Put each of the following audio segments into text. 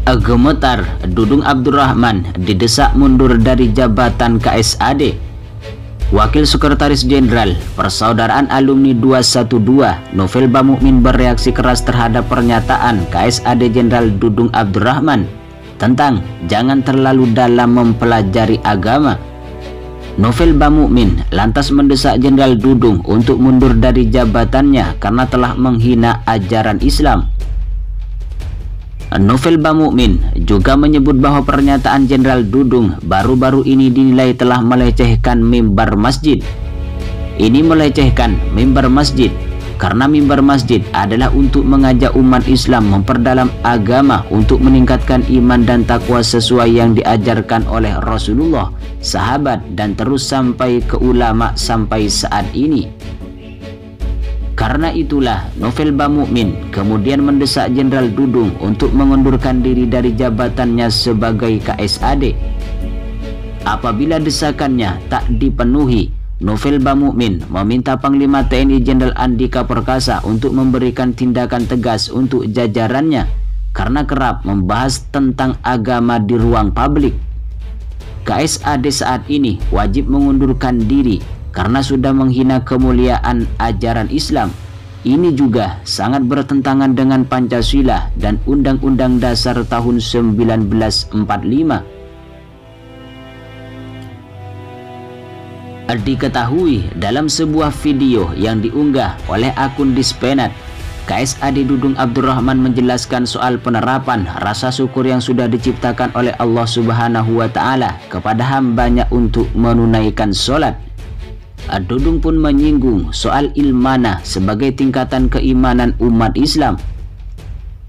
Gemetar, Dudung Abdurrahman didesak mundur dari jabatan KSAD. Wakil Sekretaris Jenderal Persaudaraan Alumni 212, Novel Bamukmin bereaksi keras terhadap pernyataan KSAD Jenderal Dudung Abdurrahman tentang jangan terlalu dalam mempelajari agama. Novel Bamukmin lantas mendesak Jenderal Dudung untuk mundur dari jabatannya karena telah menghina ajaran Islam. Novel Bamukmin juga menyebut bahwa pernyataan Jenderal Dudung baru-baru ini dinilai telah melecehkan mimbar masjid. Ini melecehkan mimbar masjid karena mimbar masjid adalah untuk mengajak umat Islam memperdalam agama untuk meningkatkan iman dan takwa sesuai yang diajarkan oleh Rasulullah, sahabat, dan terus sampai ke ulama sampai saat ini. Karena itulah Novel Bamukmin kemudian mendesak Jenderal Dudung untuk mengundurkan diri dari jabatannya sebagai KSAD. Apabila desakannya tak dipenuhi, Novel Bamukmin meminta Panglima TNI Jenderal Andika Perkasa untuk memberikan tindakan tegas untuk jajarannya karena kerap membahas tentang agama di ruang publik. KSAD saat ini wajib mengundurkan diri karena sudah menghina kemuliaan ajaran Islam. Ini juga sangat bertentangan dengan Pancasila dan Undang-Undang Dasar tahun 1945. Diketahui dalam sebuah video yang diunggah oleh akun Dispenat, KSAD Dudung Abdurrahman menjelaskan soal penerapan rasa syukur yang sudah diciptakan oleh Allah Subhanahu wa Ta'ala kepada hambanya untuk menunaikan sholat. Dudung pun menyinggung soal ilmanah sebagai tingkatan keimanan umat Islam.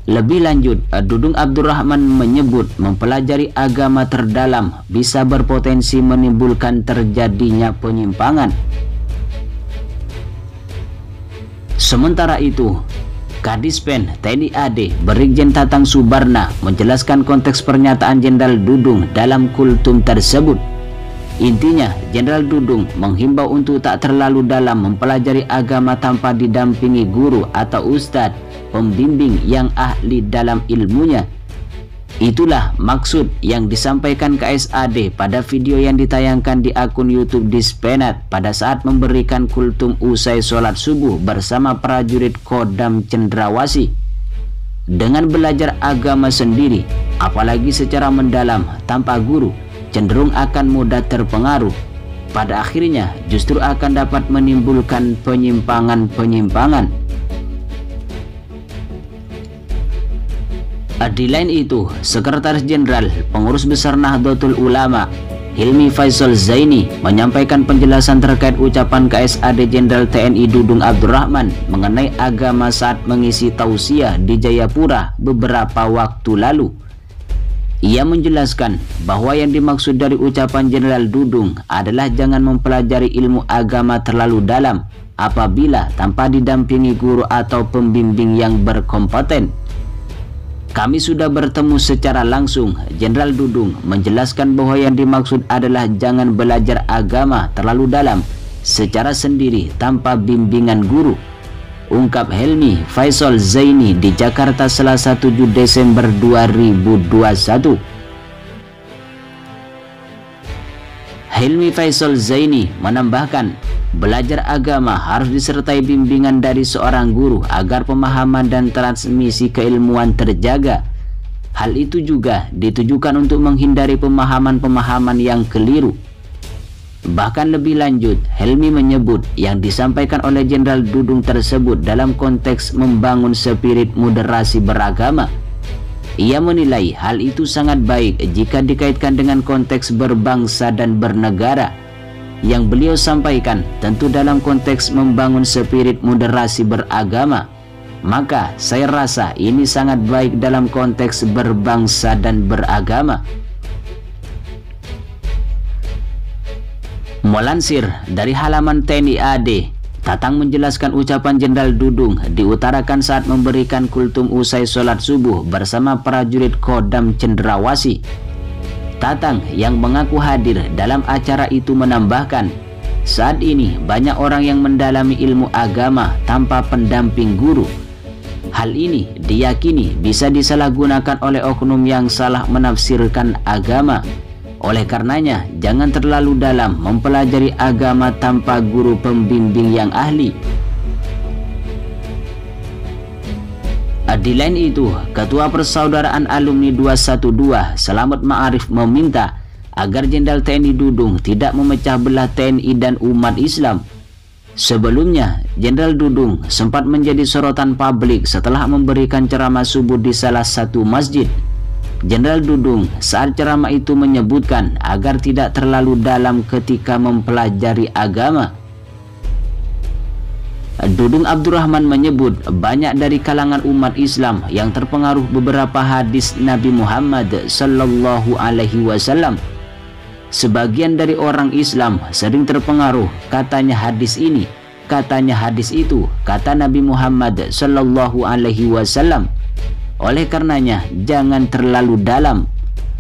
Lebih lanjut, Dudung Abdurrahman menyebut mempelajari agama terdalam bisa berpotensi menimbulkan terjadinya penyimpangan. Sementara itu, Kadispen TNI AD Brigjen Tatang Subarna menjelaskan konteks pernyataan Jenderal Dudung dalam kultum tersebut. Intinya, Jenderal Dudung menghimbau untuk tak terlalu dalam mempelajari agama tanpa didampingi guru atau ustadz pembimbing yang ahli dalam ilmunya. Itulah maksud yang disampaikan KSAD pada video yang ditayangkan di akun YouTube Dispenat pada saat memberikan kultum usai sholat subuh bersama prajurit Kodam Cendrawasih. Dengan belajar agama sendiri, apalagi secara mendalam tanpa guru, cenderung akan mudah terpengaruh. Pada akhirnya justru akan dapat menimbulkan penyimpangan-penyimpangan. Di lain itu, Sekretaris Jenderal Pengurus Besar Nahdlatul Ulama Hilmi Faisal Zaini menyampaikan penjelasan terkait ucapan KSAD Jenderal TNI Dudung Abdurrahman mengenai agama saat mengisi tausiah di Jayapura beberapa waktu lalu. Ia menjelaskan bahwa yang dimaksud dari ucapan Jenderal Dudung adalah jangan mempelajari ilmu agama terlalu dalam apabila tanpa didampingi guru atau pembimbing yang berkompeten. Kami sudah bertemu secara langsung. Jenderal Dudung menjelaskan bahwa yang dimaksud adalah jangan belajar agama terlalu dalam secara sendiri tanpa bimbingan guru, ungkap Hilmi Faisal Zaini di Jakarta Selasa 7 Desember 2021. Hilmi Faisal Zaini menambahkan, belajar agama harus disertai bimbingan dari seorang guru agar pemahaman dan transmisi keilmuan terjaga. Hal itu juga ditujukan untuk menghindari pemahaman-pemahaman yang keliru. Bahkan lebih lanjut, Hilmi menyebut yang disampaikan oleh Jenderal Dudung tersebut dalam konteks membangun spirit moderasi beragama. Ia menilai hal itu sangat baik jika dikaitkan dengan konteks berbangsa dan bernegara. Yang beliau sampaikan tentu dalam konteks membangun spirit moderasi beragama. Maka saya rasa ini sangat baik dalam konteks berbangsa dan beragama. Melansir dari halaman TNI AD, Tatang menjelaskan ucapan Jenderal Dudung diutarakan saat memberikan kultum usai sholat subuh bersama prajurit Kodam Cendrawasih. Tatang yang mengaku hadir dalam acara itu menambahkan, saat ini banyak orang yang mendalami ilmu agama tanpa pendamping guru. Hal ini diyakini bisa disalahgunakan oleh oknum yang salah menafsirkan agama. Oleh karenanya, jangan terlalu dalam mempelajari agama tanpa guru pembimbing yang ahli. Di lain itu, Ketua Persaudaraan Alumni 212, Selamat Ma'arif, meminta agar Jenderal TNI Dudung tidak memecah belah TNI dan umat Islam. Sebelumnya, Jenderal Dudung sempat menjadi sorotan publik setelah memberikan ceramah subuh di salah satu masjid. Jenderal Dudung saat ceramah itu menyebutkan agar tidak terlalu dalam ketika mempelajari agama. Dudung Abdurrahman menyebut banyak dari kalangan umat Islam yang terpengaruh beberapa hadis Nabi Muhammad Sallallahu Alaihi Wasallam. Sebagian dari orang Islam sering terpengaruh, katanya hadis ini, katanya hadis itu, kata Nabi Muhammad Sallallahu Alaihi Wasallam. Oleh karenanya, jangan terlalu dalam,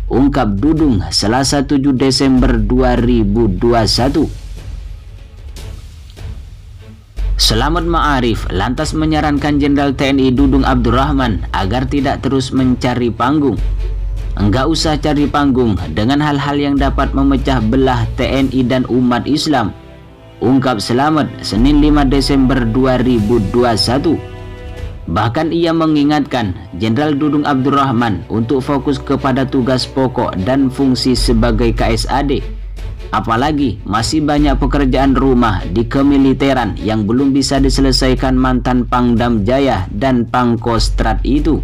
ungkap Dudung Selasa 7 Desember 2021. Selamat Ma'arif lantas menyarankan Jenderal TNI Dudung Abdurrahman agar tidak terus mencari panggung. Enggak usah cari panggung dengan hal-hal yang dapat memecah belah TNI dan umat Islam, ungkap Selamat Senin 5 Desember 2021. Bahkan ia mengingatkan Jenderal Dudung Abdurrahman untuk fokus kepada tugas pokok dan fungsi sebagai KSAD. Apalagi masih banyak pekerjaan rumah di kemiliteran yang belum bisa diselesaikan mantan Pangdam Jaya dan Pangkostrat itu.